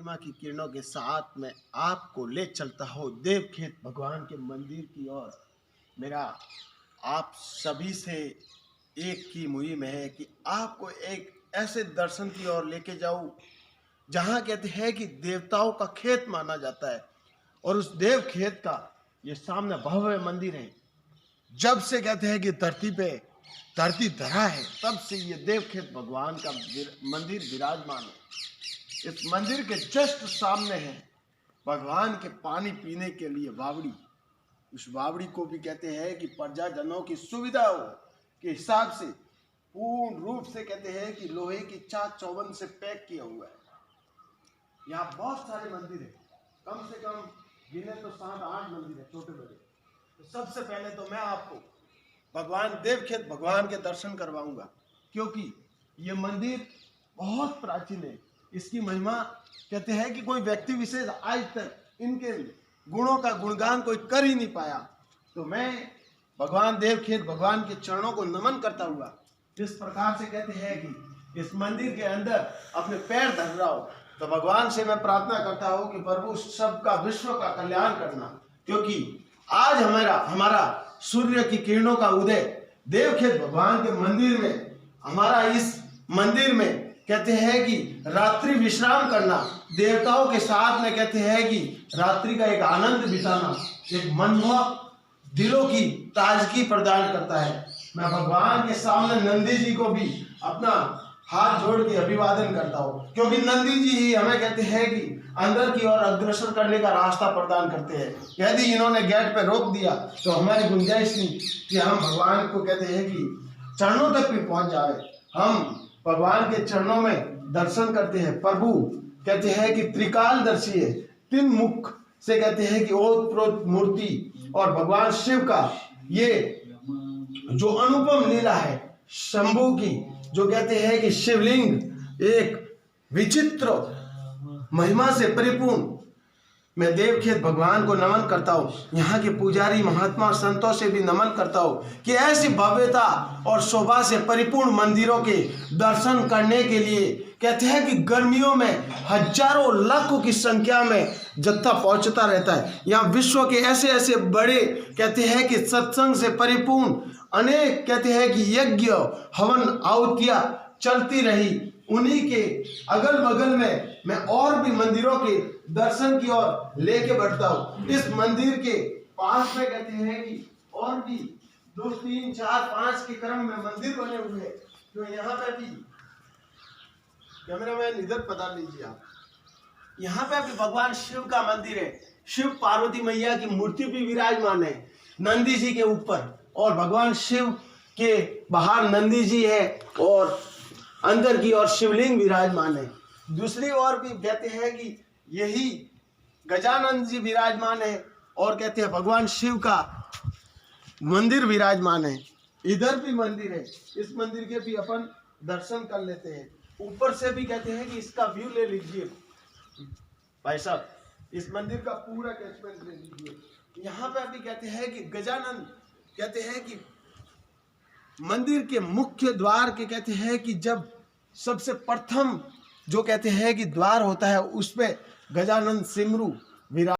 महिमा की किरणों के साथ में आपको ले चलता हूँ देवखेत भगवान के मंदिर की ओर। मेरा आप सभी से एक ही मुहिम है कि आपको एक ऐसे दर्शन की ओर लेके जाऊं जहां कहते हैं कि देवताओं का खेत माना जाता है, और उस देव खेत का ये सामने भव्य मंदिर है। जब से कहते हैं कि धरती धरा है, तब से ये देवखेत भगवान का मंदिर विराजमान है। इस मंदिर के जस्ट सामने है भगवान के पानी पीने के लिए बावड़ी। उस बावड़ी को भी कहते हैं कि प्रजाजनों की सुविधा हो के हिसाब से पूर्ण रूप से कहते हैं कि लोहे की चाक चौबंद से पैक किया हुआ है। यहाँ बहुत सारे मंदिर है, कम से कम गिने तो 7-8 मंदिर है, छोटे बड़े। तो सबसे पहले तो मैं आपको भगवान देवखेत भगवान के दर्शन करवाऊंगा, क्योंकि ये मंदिर बहुत प्राचीन है। इसकी महिमा कहते हैं कि कोई व्यक्ति विशेष आज तक इनके गुणों का गुणगान कोई कर ही नहीं पाया। तो मैं भगवान देवखेत भगवान के चरणों को नमन करता हुआ जिस प्रकार से कहते हैं कि इस मंदिर के अंदर अपने पैर धर रहा हो, तो भगवान से मैं प्रार्थना करता हूँ कि प्रभु सबका विश्व का कल्याण करना, क्योंकि आज हमारा सूर्य की किरणों का उदय देवखेत भगवान के मंदिर में, हमारा इस मंदिर में कहते हैं कि रात्रि विश्राम करना, देवताओं के साथ में कहते हैं कि रात्रि का एक आनंद बिताना एक मनमोहक दिलों की ताजगी प्रदान करता है। मैं भगवान के सामने नंदी जी को भी अपना हाथ जोड़ के अभिवादन करता हूँ, क्योंकि नंदी जी ही हमें कहते हैं कि अंदर की ओर अग्रसर करने का रास्ता प्रदान करते हैं। यदि इन्होंने गेट पे रोक दिया तो हमारी गुंजाइश नहीं कि हम भगवान को कहते हैं कि चरणों तक भी पहुंच जाए। हम भगवान के चरणों में दर्शन करते हैं। प्रभु कहते हैं कि त्रिकालदर्शी है, 3 मुख से कहते हैं कि ओतप्रोत मूर्ति, और भगवान शिव का ये जो अनुपम लीला है शंभू की, जो कहते हैं कि शिवलिंग एक विचित्र महिमा से परिपूर्ण। मैं देवखेत भगवान को नमन करता हूँ, यहाँ के पुजारी महात्मा संतों से भी नमन करता हूँ कि ऐसी भव्यता और शोभा से परिपूर्ण मंदिरों के दर्शन करने के लिए कहते हैं कि गर्मियों में हजारों लाखों की संख्या में जत्था पहुंचता रहता है। यहाँ विश्व के ऐसे ऐसे बड़े कहते हैं कि सत्संग से परिपूर्ण अनेक कहते हैं कि यज्ञ हवन आहुतियाँ चलती रही। उन्हीं के अगल बगल में मैं और भी मंदिरों के दर्शन की ओर लेके बढ़ता हूँ। इस मंदिर के पास में कहते हैं कि और भी 2, 3, 4, 5 के क्रम में मंदिर बने हुए हैं। तो यहाँ पे भी कैमरामैन इधर बता लीजिए आप, यहाँ पे भी भगवान शिव का मंदिर है। शिव पार्वती मैया की मूर्ति भी विराजमान है नंदी जी के ऊपर, और भगवान शिव के बाहर नंदी जी है और अंदर की ओर शिवलिंग विराजमान है। दूसरी ओर भी कहते हैं कि यही गजानन जी विराजमान है, और कहते हैं भगवान शिव का मंदिर विराजमान है। इधर भी मंदिर है, इस मंदिर के भी अपन दर्शन कर लेते हैं। ऊपर से भी कहते हैं कि इसका व्यू ले लीजिए भाई साहब, इस मंदिर का पूरा कैचमेंट ले लीजिए। यहाँ पे भी कहते हैं कि गजानन कहते हैं कि मंदिर के मुख्य द्वार के कहते हैं कि जब सबसे प्रथम जो कहते हैं कि द्वार होता है, उसमें गजानन सिमरू विराज